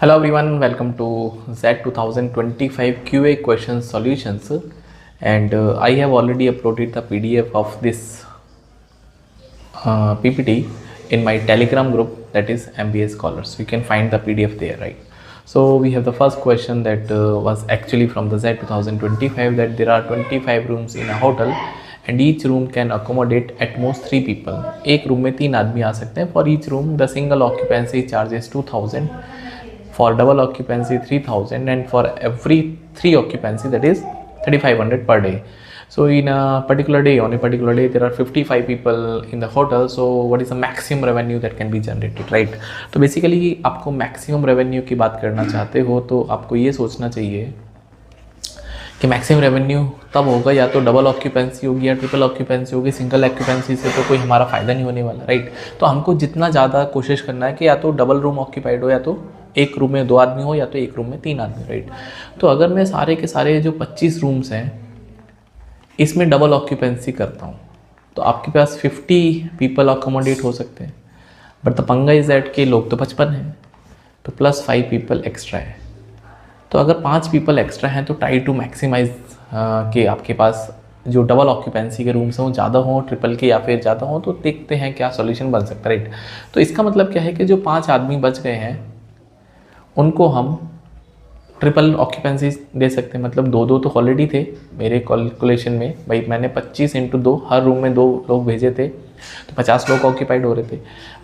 Hello everyone, welcome to Z 2025 QA question solutions, and I have already uploaded the PDF of this PPT in my Telegram group, that is MBA Scholars. You can find the PDF there, right? So we have the first question that was actually from the Z 2025, that there are 25 rooms in a hotel and each room can accommodate at most 3 people. एक room में 3 आदमी आ सकते हैं. For each room the single occupancy charge is 2000, for double occupancy 3000, and for every 3 occupancy that is 3500 per day. So in a particular day, on a particular day there are 55 people in the hotel, so what is the maximum revenue that can be generated, right? तो basically आपको maximum revenue की बात करना चाहते हो तो आपको ये सोचना चाहिए कि मैक्सिमम रेवेन्यू तब होगा या तो डबल ऑक्यूपेंसी होगी या ट्रिपल ऑक्यूपेंसी होगी. सिंगल ऑक्यूपेंसी से तो कोई हमारा फ़ायदा नहीं होने वाला, राइट? तो हमको जितना ज़्यादा कोशिश करना है कि या तो डबल रूम ऑक्यूपाइड हो, या तो एक रूम में 2 आदमी हो, या तो एक रूम में 3 आदमी, राइट? तो अगर मैं सारे के सारे जो 25 रूम्स हैं इसमें डबल ऑक्यूपेंसी करता हूँ तो आपके पास 50 पीपल अकोमोडेट हो सकते हैं. बट द पंगा इज़ दैट के लोग तो 55 हैं, तो प्लस 5 पीपल एक्स्ट्रा है. तो अगर 5 पीपल एक्स्ट्रा हैं तो ट्राई टू मैक्सिमाइज कि आपके पास जो डबल ऑक्यूपेंसी के रूम्स हैं वो ज़्यादा हों, ट्रिपल के या फिर ज़्यादा हों, तो देखते हैं क्या सॉल्यूशन बन सकता है, राइट? तो इसका मतलब क्या है कि जो 5 आदमी बच गए हैं उनको हम ट्रिपल ऑक्यूपेंसी दे सकते हैं. मतलब 2-2 तो ऑलरेडी थे मेरे कैलकुलेशन में. भाई मैंने 25 × 2, हर रूम में 2 लोग भेजे थे तो 50 लोग ऑक्यूपाइड हो रहे थे.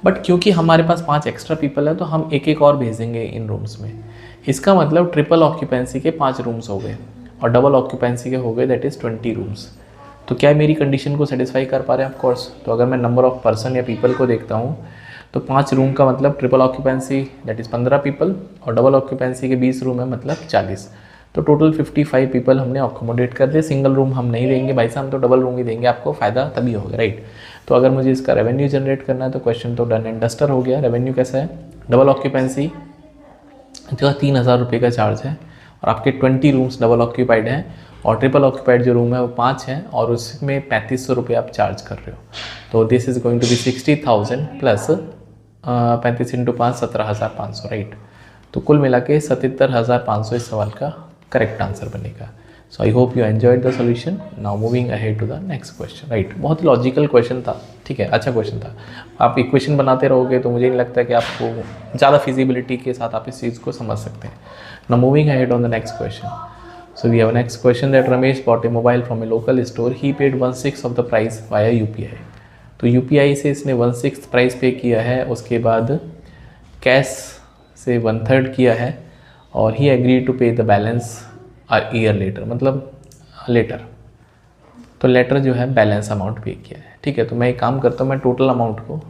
बट क्योंकि हमारे पास 5 एक्स्ट्रा पीपल है तो हम एक और भेजेंगे इन रूम्स में. इसका मतलब ट्रिपल ऑक्यूपेंसी के 5 रूम्स हो गए और डबल ऑक्यूपेंसी के हो गए दैट इज़ 20 रूम्स. तो क्या मेरी कंडीशन को सेटिस्फाई कर पा रहे हैं? Of course. तो अगर मैं नंबर ऑफ पर्सन या पीपल को देखता हूँ तो 5 रूम का मतलब triple occupancy that is 15 people और डबल ऑक्यूपेंसी के 20 रूम है मतलब 40. तो टोटल 55 पीपल हमने अकोमोडेट कर दिए. सिंगल रूम हम नहीं देंगे भाई साहब, हम तो डबल रूम ही देंगे, आपको फ़ायदा तभी होगा, राइट? तो अगर मुझे इसका रेवेन्यू जनरेट करना है तो क्वेश्चन तो डन एंड डस्टर हो गया. रेवेन्यू कैसा है? डबल ऑक्यूपेंसी जो 3000 रुपये का चार्ज है और आपके 20 रूम्स डबल ऑक्यूपाइड हैं और ट्रिपल ऑक्यूपाइड जो रूम है वो 5 हैं और उसमें 3500 रुपये आप चार्ज कर रहे हो. तो this is going to be 60,000 plus 35 × 5 17,500, right? तो कुल मिला के 77,500 इस सवाल का करेक्ट आंसर बनेगा. So I hope you enjoyed the solution. Now moving ahead to the next question, right? बहुत ही लॉजिकल क्वेश्चन था, ठीक है, अच्छा क्वेश्चन था. आप इक्वेशन बनाते रहोगे तो मुझे नहीं लगता कि आपको ज़्यादा फिजिबिलिटी के साथ आप इस चीज़ को समझ सकते हैं. Now moving ahead on the next question. So we have a next question that Ramesh bought a mobile from a local store. He paid 1/6 of the price via UPI. तो UPI से इसने 1/6 प्राइस पे किया है, उसके बाद cash से 1/3 किया है और ही एग्री टू पे the balance a year later, मतलब लेटर. तो लेटर जो है बैलेंस अमाउंट पे किया है, ठीक है? तो मैं एक काम करता हूँ, मैं टोटल अमाउंट को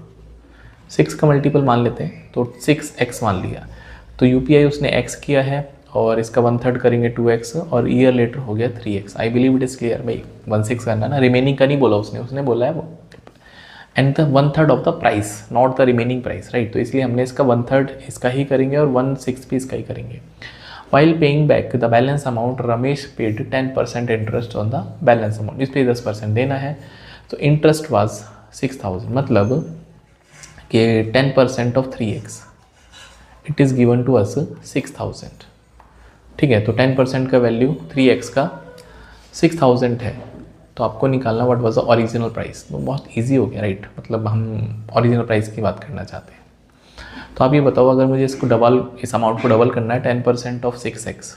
6 का मल्टीपल मान लेते हैं तो 6x मान लिया. तो UPI उसने x किया है और इसका 1/3 करेंगे 2x और ईयर लेटर हो गया 3x. I believe it is clear. भाई 1/6 करना ना, रिमेनिंग का नहीं बोला उसने बोला है वो and the 1/3 of the price, not the remaining price, right? तो इसलिए हमने इसका 1/3 इसका ही करेंगे और 1/6 भी इसका ही करेंगे. While paying back the balance amount Ramesh paid 10% interest on the balance amount. इस पर 10% देना है. तो इंटरेस्ट वाज 6000, मतलब कि 10% of 3x it is given to us 6000, ठीक है? तो 10% का वैल्यू 3x का 6000 है. तो आपको निकालना what was the original price. तो बहुत इजी हो गया, राइट? मतलब हम ओरिजिनल प्राइस की बात करना चाहते हैं. तो आप ये बताओ, अगर मुझे इसको डबल, इस अमाउंट को डबल करना है 10% ऑफ 6x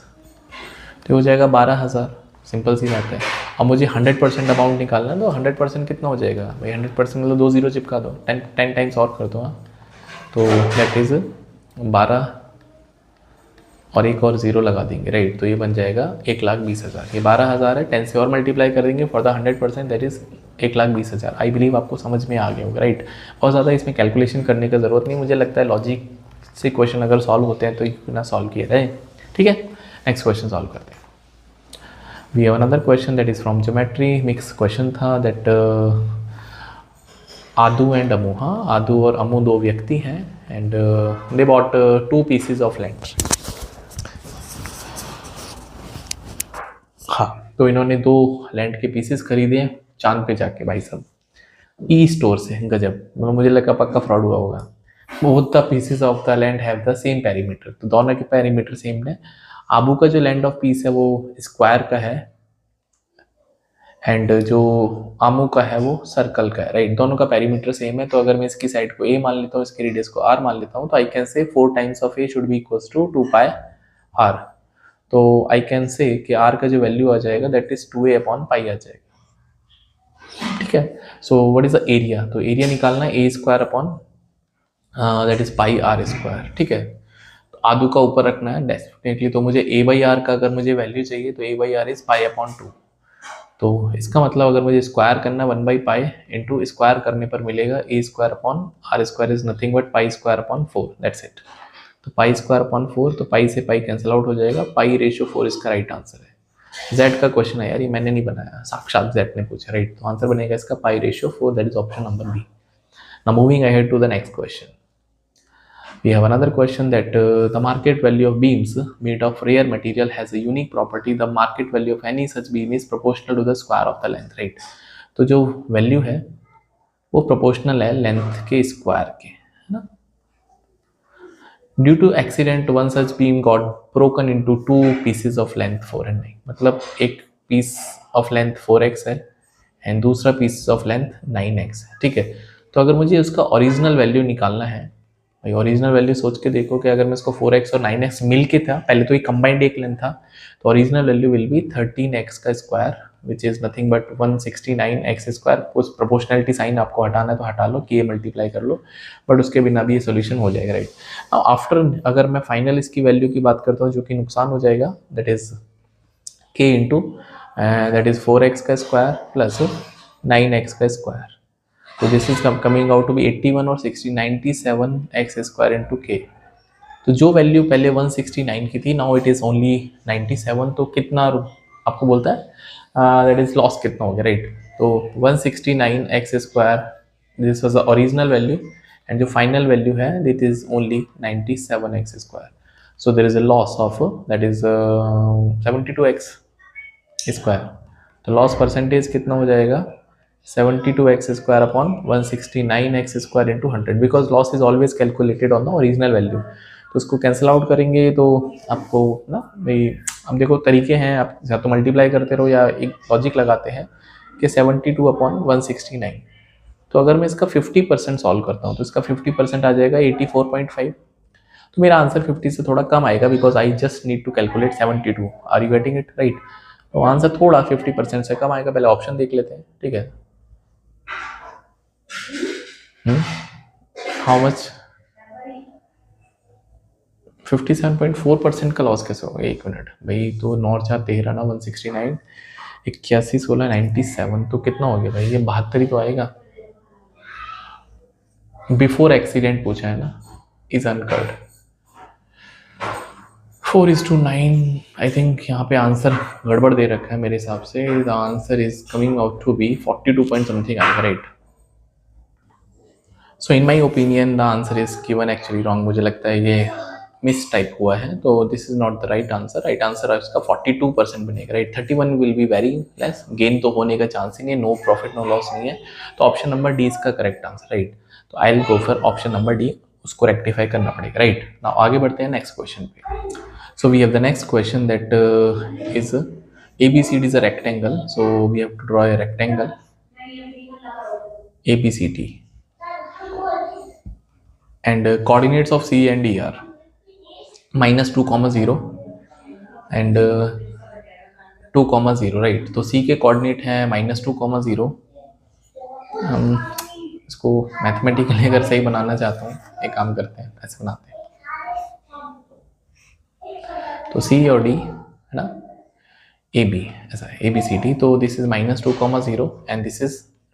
तो हो जाएगा 12,000. सिंपल सी बात है. अब मुझे 100% अमाउंट निकालना है तो 100% कितना हो जाएगा भाई? 100% मतलब 2 0 चिपका दो, 10 टाइम्स और कर दो. हाँ, तो दैट इज़ 12 और एक और 0 लगा देंगे, राइट? तो ये बन जाएगा 1,20,000. ये 12,000 है, 10 से और मल्टीप्लाई कर देंगे for the 100% that is 1,20,000. I believe आपको समझ में आ गया होगा, राइट? बहुत ज़्यादा इसमें कैलकुलेशन करने का ज़रूरत नहीं. मुझे लगता है लॉजिक से क्वेश्चन अगर सॉल्व होते हैं तो क्यों ना सॉल्व किए रहे, ठीक है? नेक्स्ट क्वेश्चन सॉल्व करते हैं. We have another question that is from geometry. Mix question था दैट आदू एंड अमू. हाँ, आदू और अमू 2 व्यक्ति हैं and they bought 2 pieces of land. हाँ, तो इन्होंने 2 लैंड के पीसेस खरीदे हैं चांद पे जाके भाई साहब, ई स्टोर से. गजब, मुझे लगा पक्का फ्रॉड हुआ होगा. Both the pieces of the land have the same perimeter, तो दोनों के पेरीमीटर सेम है। आबू का जो लैंड ऑफ पीस है वो स्क्वायर का है एंड जो आमू का है वो सर्कल का है, राइट। दोनों का पेरीमीटर सेम है, तो अगर मैं इसकी साइड को a मान लेता हूँ, इसकी रेडियस को r मान लेता हूँ, तो I can say 4 times of a should be equals to 2 pi r। तो आई कैन से कि r का जो वैल्यू आ जाएगा that is 2a upon pi आ जाएगा, ठीक है। So what is the area, तो एरिया निकालना है a square upon that is pi r square, ठीक है। तो आधु का ऊपर रखना है डेफिनेटली, तो मुझे a बाई आर का अगर मुझे वैल्यू चाहिए तो a by R is pi upon 2। तो इसका मतलब अगर मुझे स्क्वायर करना 1 बाई पाई इंटू स्क्वायर करने पर मिलेगा a square upon R square is nothing but pi square upon 4, that's it. तो पाई स्क्वायर अपॉन 4, तो पाई से पाई कैंसिल आउट हो जाएगा, पाई रेशियो 4 इसका राइट आंसर है। जेड का क्वेश्चन है यार, ये मैंने नहीं बनाया, साक्षात जेड ने पूछा, राइट। तो आंसर बनेगा इसका pi ratio 4, that is option number B. Now moving ahead to the next question, we have another question that the market value of beams made of rare material has a unique property, the market value of any such beam is proportional to the square of the length, right। तो जो value है वो proportional है length के square के, है ना। Due to accident one such beam got broken into 2 pieces of length 4 and 9, मतलब एक पीस ऑफ लेंथ 4x है एंड दूसरा पीस ऑफ लेंथ 9x है, ठीक है। तो अगर मुझे उसका ओरिजिनल वैल्यू निकालना है, भाई ओरिजिनल वैल्यू सोच के देखो कि अगर मैं इसको 4x और 9x मिल के था, पहले तो ये कंबाइंड एक लेंथ था, तो original value will be 13x का square which is nothing but 169x square. उस प्रोपोर्शनलिटी साइन आपको हटाना है तो हटा लो, कि ये मल्टीप्लाई कर लो, बट उसके बिना भी ये सोल्यूशन हो जाएगा, राइट। आफ्टर अगर मैं फाइनल इसकी वैल्यू की बात करता हूँ जो कि नुकसान हो जाएगा, that is k into that is 4x का स्क्वायर प्लस 9x का स्क्वायर, तो this is coming out to be 81 और 60 97x स्क्वायर इंटू के। तो जो वैल्यू पहले 169 की थी नाउ इट इज ओनली 97, तो कितना आपको बोलता है दैट इज लॉस कितना हो गया, राइट। तो 169x square this was the original value and जो फाइनल वैल्यू है that is only 97x square, so there is a loss of that is 72x square. तो लॉस परसेंटेज कितना हो जाएगा 72x square upon 169x square into 100, because loss is always calculated on the original value. तो उसको cancel out करेंगे तो आपको ना भाई, अब देखो तरीके हैं, आप या तो मल्टीप्लाई करते रहो या एक लॉजिक लगाते हैं कि 72 अपॉन 169। तो अगर मैं इसका 50% सॉल्व करता हूँ तो इसका 50% आ जाएगा 84.5, तो मेरा आंसर 50 से थोड़ा कम आएगा because I just need to calculate 72। Are you getting it, right. तो आंसर थोड़ा 50% से कम आएगा। पहले ऑप्शन देख लेते हैं, ठीक है। हाउ मच 57.4% का लॉस कैसे होगा, एक मिनट भाई। तो 9×4 13 ना 169 81 16 97, तो कितना हो गया भाई, ये 72 ही तो आएगा। बिफोर एक्सीडेंट पूछा है ना, इज अनकर्ड 4:9। आई थिंक यहाँ पे आंसर गड़बड़ दे रखा है मेरे हिसाब से। The answer is coming out to be 42 point something आएगा, right. So in my opinion the answer is given actually wrong, मुझे लगता है ये मिस टाइप हुआ है, तो this is not the right answer. Right answer इसका 42% बनेगा, right. 31 will be very less, gain तो होने का चांस ही नहीं है, नो प्रॉफिट नो लॉस नहीं है, तो ऑप्शन नंबर डी इसका करेक्ट आंसर, राइट। तो I will go for option number D, उसको रेक्टिफाई करना पड़ेगा, राइट। नाउ आगे बढ़ते हैं नेक्स्ट क्वेश्चन पे। So we have the next question that is ABCD is a rectangle, so we have to draw a rectangle ABCD and coordinates of C and D are -2, 0 and 2, 0, right. तो C के coordinate हैं -2, 0। हम इसको mathematically अगर सही बनाना चाहता हूँ, एक काम करते हैं, ऐसे बनाते हैं, तो C और D है ना, AB ऐसा है ABCD, तो this is -2, 0 and this is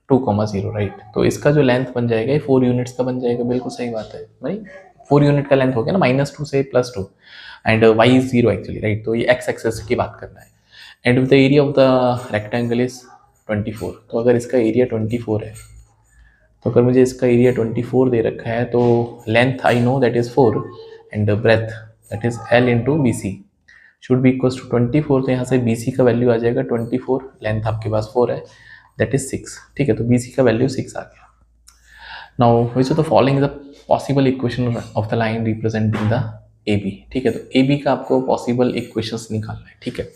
2, 0, right. तो इसका जो लेंथ बन जाएगा ये 4 यूनिट्स का बन जाएगा, बिल्कुल सही बात है भाई। 4 यूनिट का लेंथ हो गया ना, -2 से +2 and y is 0 actually, right. तो ये x एक्सेस की बात करना है and with the area of the rectangle is 24। तो अगर इसका एरिया 24 है, तो अगर मुझे इसका एरिया 24 दे रखा है, तो length I know that is 4 and breadth that is L into BC should be equals to 24। तो यहाँ से BC का वैल्यू आ जाएगा 24, लेंथ आपके पास 4 है, दैट इज 6, ठीक है। तो BC का वैल्यू 6 आ गया। Now which of the following is the possible equation of the line representing the A B. ठीक है, तो ए बी का आपको पॉसिबल इक्वेशंस निकालना है। ठीक है,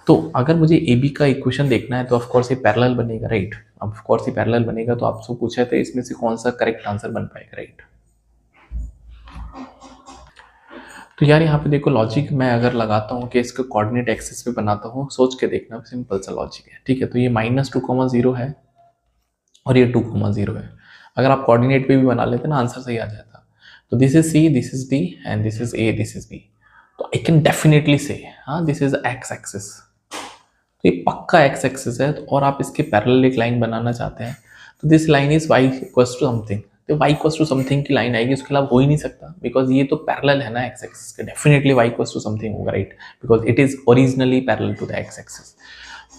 तो अगर मुझे ए बी का इक्वेशन देखना है तो ऑफकोर्स ये पैरेलल बनेगा, राइट। ऑफकोर्स ये पैरेलल बनेगा, तो आपसे पूछा है तो इसमें से कौन सा करेक्ट आंसर बन पाएगा, राइट। तो यार यहाँ पे देखो लॉजिक मैं अगर लगाता हूँ कि इसको कोऑर्डिनेट एक्सिस पे बनाता हूँ, सोच के देखना, सिंपल सा लॉजिक है। ठीक है, तो ये -2,0 है और ये 2,0 है। अगर आप कोऑर्डिनेट पे भी बना लेते ना, आंसर सही आ जाता। तो this is C, this is D and this is A, this is B. तो आई कैन डेफिनेटली से हाँ दिस इज एक्स एक्सिस। तो ये पक्का एक्स एक्सिस है, और आप इसके पैरेलल एक लाइन बनाना चाहते हैं, तो this line is y equals to something. तो y इक्वल्स टू समथिंग की लाइन आएगी, उसके अलावा हो ही नहीं सकता, बिकॉज ये तो पैरेलल है ना एक्स एक्सिस के। Definitely y equals to something होगा, right, because it is originally parallel to the x axis.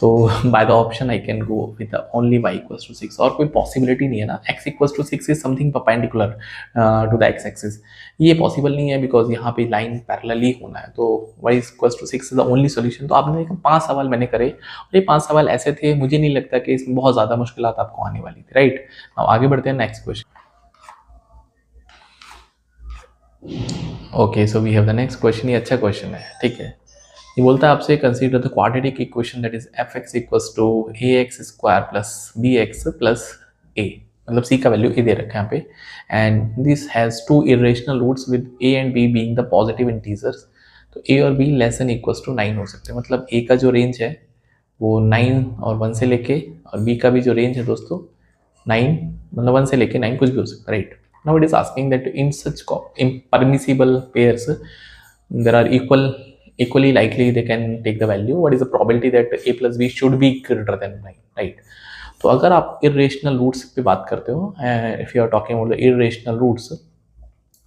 तो by the option I can go with only y equals to 6, और कोई पॉसिबिलिटी नहीं है ना। x equals to 6 is something perpendicular to the x axis, ये possible नहीं है, because यहाँ पे लाइन पैरेलल ही होना है। तो y equals to 6 is the only solution. तो आपने देखा 5 सवाल मैंने करे, और ये 5 सवाल ऐसे थे, मुझे नहीं लगता कि इसमें बहुत ज़्यादा मुश्किलात आपको आने वाली थी, राइट। अब आगे बढ़ते हैं next question. Okay, so we have the next question. ये अच्छा क्वेश्चन है, ठीक है। ये बोलता है आपसे consider the quadratic equation that is fx equals to ax square plus bx plus a, मतलब c का वैल्यू a दे रखा है यहाँ पे, and this has two irrational roots with a and b being the positive integers. तो a और b less than equals to 9 हो सकते हैं, मतलब a का जो रेंज है वो 9 और 1 से लेके, और b का भी जो रेंज है दोस्तों 9, मतलब 1 से लेके 9 कुछ भी हो सकता है, right. Now it is asking that in such impermissible pairs there are equally likely they can take the value. What is the probability that a plus b should be greater than 9, right? तो अगर आप irrational roots पे बात करते हो, if you are talking about the irrational roots,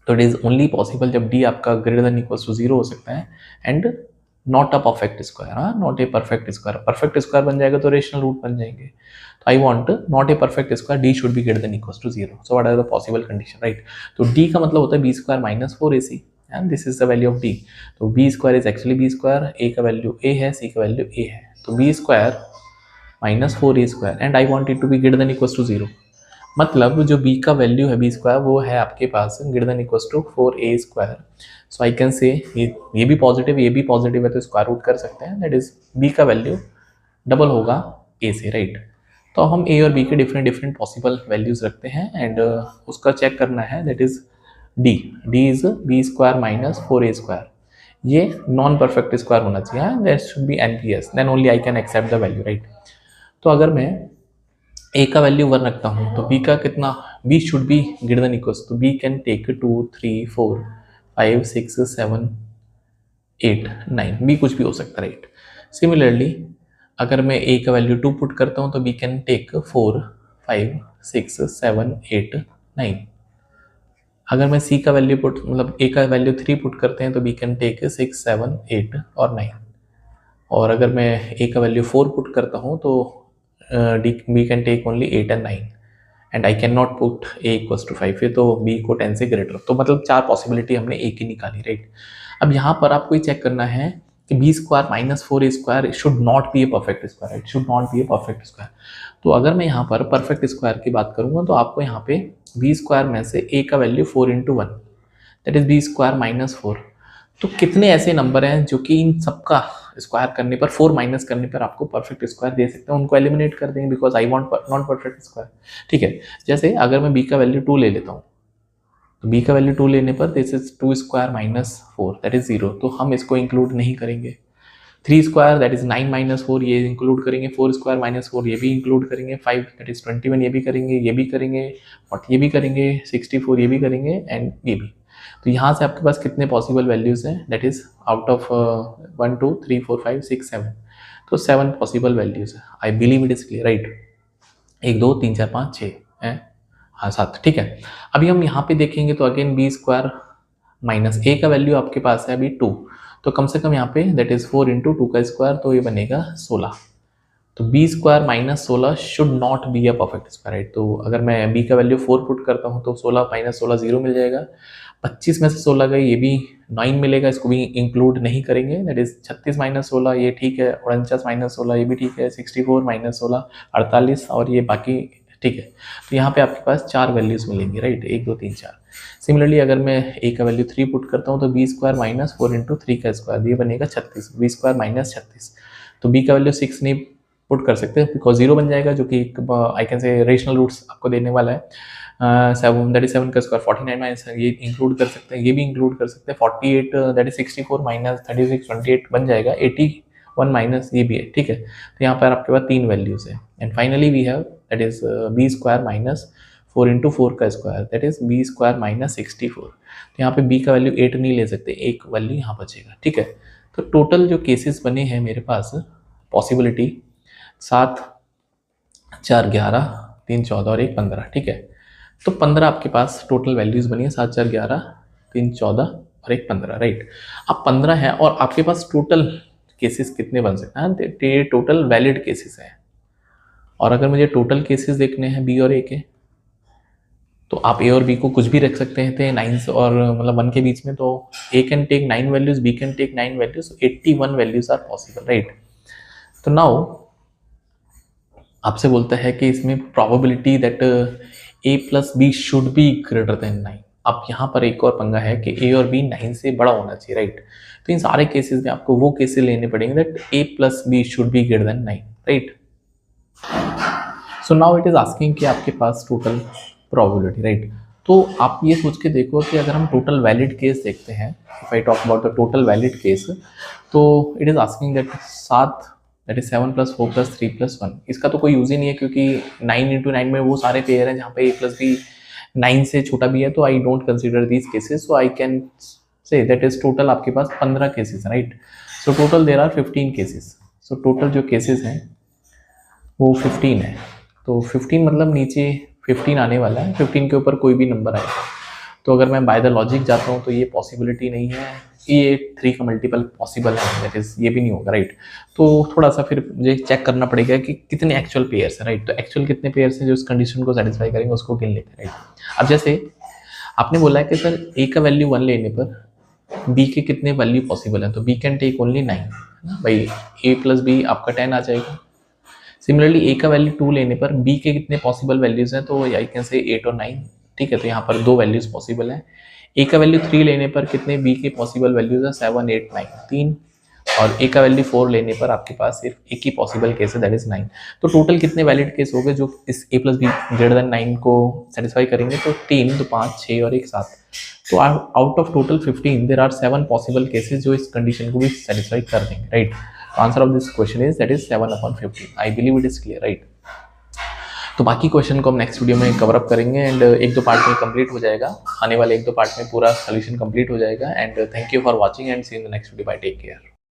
तो it is only possible जब d आपका greater than equals to 0 हो सकता है, and not a perfect square, हाँ, not a perfect square। perfect square बन जाएगा तो rational root बन जाएंगे। तो I want not a perfect square, d should be greater than equals to 0। so what are the possible condition, right? तो d का मतलब होता है b square minus 4ac, and this is the value of d। तो b square is actually b square, a का value a है, c का value a है, तो b square minus 4a square, and I want it to be greater than equals to 0। मतलब जो b का value है b स्क्वायर वो है आपके पास greater than equals to 4a square. So I can say ये भी पॉजिटिव, ये भी पॉजिटिव है, तो स्क्वायर रूट कर सकते हैं, दैट इज b का वैल्यू डबल होगा a से, राइट। तो हम a और b के डिफरेंट पॉसिबल वैल्यूज रखते हैं, एंड उसका चेक करना है, that is d is b square minus 4a square. ये नॉन परफेक्ट स्क्वायर होना चाहिए, that should be NPS, then only I can accept the value, right. तो अगर मैं a का वैल्यू 1 रखता हूँ, तो b का कितना, b should be greater than equals, तो b कैन टेक 2 3 4 5 6 7 8 9, b कुछ भी हो सकता है, राइट। सिमिलरली अगर मैं a का वैल्यू 2 पुट करता हूँ, तो b कैन टेक 4 5 6 7 8 9। अगर मैं c का वैल्यू पुट, मतलब a का वैल्यू 3 पुट करते हैं, तो b कैन टेक 6 7 8 और 9। और अगर मैं a का वैल्यू 4 पुट करता हूँ, तो b can take only 8 and 9, and I can not put a equals to 5 है, तो b को 10 से ग्रेटर। तो मतलब 4 पॉसिबिलिटी हमने a की निकाली, राइट। अब यहाँ पर आपको ये चेक करना है कि b square minus 4a square should not be a perfect square, right, should not be a perfect square. तो अगर मैं यहाँ पर परफेक्ट स्क्वायर की बात करूँगा, तो आपको यहाँ पे b स्क्वायर में से a का value 4 into 1, that is b square minus 4। तो कितने ऐसे नंबर हैं जो कि इन सबका स्क्वायर करने पर, 4 माइनस करने पर आपको परफेक्ट स्क्वायर दे सकते हैं, उनको एलिमिनेट कर देंगे, because I want non perfect square, ठीक है। जैसे अगर मैं b का वैल्यू 2 ले लेता हूँ, तो b का वैल्यू 2 लेने पर this is 2 square minus 4, that is 0, तो हम इसको इंक्लूड नहीं करेंगे। 3 स्क्वायर दैट इज 9 माइनस 4, ये इंक्लूड करेंगे। 4 स्क्वायर माइनस 4, ये भी इंक्लूड करेंगे। 5 दैट इज 21, ये भी करेंगे, ये भी करेंगे, और ये भी करेंगे। 64 ये भी करेंगे, एंड ये भी। तो यहाँ से आपके पास कितने पॉसिबल वैल्यूज़ हैं, दैट इज आउट ऑफ 1 2 3 4 5 6 7, तो 7 पॉसिबल वैल्यूज़ है। आई believe it is clear, right. 1 2 3 4 5 6 है, हाँ 7, ठीक है। अभी हम यहाँ पे देखेंगे, तो again b square minus a का वैल्यू आपके पास है अभी 2, तो कम से कम यहाँ पे दैट इज 4 इंटू 2 का स्क्वायर, तो ये बनेगा 16। तो b square minus 16 should not be a perfect square, right. तो अगर मैं b का वैल्यू 4 पुट करता हूँ, तो 16 माइनस 16 0 मिल जाएगा। 25 में से 16 गए, ये भी 9 मिलेगा, इसको भी इंक्लूड नहीं करेंगे, दैट इज 36 माइनस 16 ये ठीक है, 49 माइनस 16 ये भी ठीक है, 64 माइनस 16 48, और ये बाकी ठीक है। तो यहाँ पे आपके पास 4 वैल्यूज मिलेंगी, राइट, 1 2 3 4। सिमिलरली अगर मैं a का वैल्यू 3 पुट करता हूँ तो b स्क्वायर माइनस 4 इंटू 3 का स्क्वायर, ये बनेगा 36, b स्क्वायर माइनस 36। तो b का वैल्यू 6 नहीं पुट कर सकते बिकॉज 0 बन जाएगा, जो कि I can say rational roots आपको देने वाला है। 7 दैट इज 7 का स्क्वायर 49 माइनस, ये इंक्लूड कर सकते हैं, ये भी इंक्लूड कर सकते हैं। 48 दैट इज 64 माइनस 36 28 बन जाएगा 81 माइनस, ये भी है, ठीक है। तो यहाँ पर आपके पास 3 वैल्यूज है। And finally we have that is b square minus 4 into 4 का square, that is b square minus 64। तो यहाँ पे b का वैल्यू 8 नहीं ले सकते, एक वैल्यू यहाँ बचेगा, ठीक है। तो टोटल जो केसेस बने हैं मेरे पास पॉसिबिलिटी 7 4 11 3 14 और 1 15, ठीक है। तो 15 आपके पास टोटल वैल्यूज बनी है, 7 4 11 3 14 और 1 15, राइट। अब 15 है और आपके पास टोटल केसेस कितने बन सकते हैं, ये टोटल वैलिड केसेस हैं। और अगर मुझे टोटल केसेस देखने हैं बी और ए के, तो आप ए और बी को कुछ भी रख सकते हैं 9 और मतलब 1 के बीच में। तो a can take 9 values, b can take 9 values, 81 values are possible, right. तो नाउ आपसे बोलता है कि इसमें probability that A plus B should be greater than 9। अब यहाँ पर एक और पंगा है कि ए और बी 9 से बड़ा होना चाहिए, राइट। तो इन सारे केसेस में आपको वो केसेस लेने पड़ेंगे that A plus B should be greater than 9, right. So now it is asking कि आपके पास टोटल प्रोबेबिलिटी, राइट। तो आप ये सोच के देखो कि अगर हम टोटल वैलिड केस देखते हैं, if I talk about the total valid case, तो it is asking that 7 that is 7 plus 4 plus 3 plus 1। इसका तो कोई यूज ही नहीं है क्योंकि 9 इंटू 9 में वो सारे पेयर हैं जहाँ पे ए प्लस बी 9 से छोटा भी है, तो I don't consider these cases. So I can say that is total आपके पास 15 cases, right. So total there are 15 cases. So total जो केसेस हैं वो 15 है। तो 15 मतलब नीचे 15 आने वाला है, 15 के ऊपर कोई भी नंबर आएगा। तो अगर मैं बाय द लॉजिक जाता हूँ तो ये पॉसिबिलिटी नहीं है, ये 3 का मल्टीपल पॉसिबल है, दैट इज ये भी नहीं होगा, राइट। तो थोड़ा सा फिर मुझे चेक करना पड़ेगा कि कितने एक्चुअल पेयर्स हैं, राइट। तो एक्चुअल कितने पेयर्स हैं जो इस कंडीशन को सेटिस्फाई करेंगे उसको गिन लेते हैं, राइट। अब जैसे आपने बोला है कि सर ए का वैल्यू 1 लेने पर बी के कितने वैल्यू पॉसिबल है, तो बी कैन टेक ओनली 9, भाई ए प्लस बी आपका 10 आ जाएगा। सिमिलरली ए का वैल्यू 2 लेने पर बी के कितने पॉसिबल वैल्यूज हैं, तो आई कैन से 8 और 9, ठीक है। तो यहाँ पर 2 वैल्यूज पॉसिबल हैं। ए का वैल्यू 3 लेने पर कितने बी के पॉसिबल वैल्यूज हैं, 7 8 9 3। और ए का वैल्यू 4 लेने पर आपके पास सिर्फ एक ही पॉसिबल केस है, दैट इज 9। तो टोटल कितने वैलिड केस हो गए जो इस ए प्लस बी ग्रेटर देन 9 को सेटिस्फाई करेंगे, तो 3 तो 5 6 और 1 7। तो out of total 15 there are 7 possible cases जो इस कंडीशन को भी सेटिस्फाई कर देंगे, right. Answer of this question is that is 7/15। I believe it is clear, right. तो बाकी क्वेश्चन को हम नेक्स्ट वीडियो में कवर अप करेंगे एंड 1-2 पार्ट में कंप्लीट हो जाएगा, आने वाले 1-2 पार्ट में पूरा सोल्यूशन कंप्लीट हो जाएगा। And thank you for watching and see in the next video, bye, take care.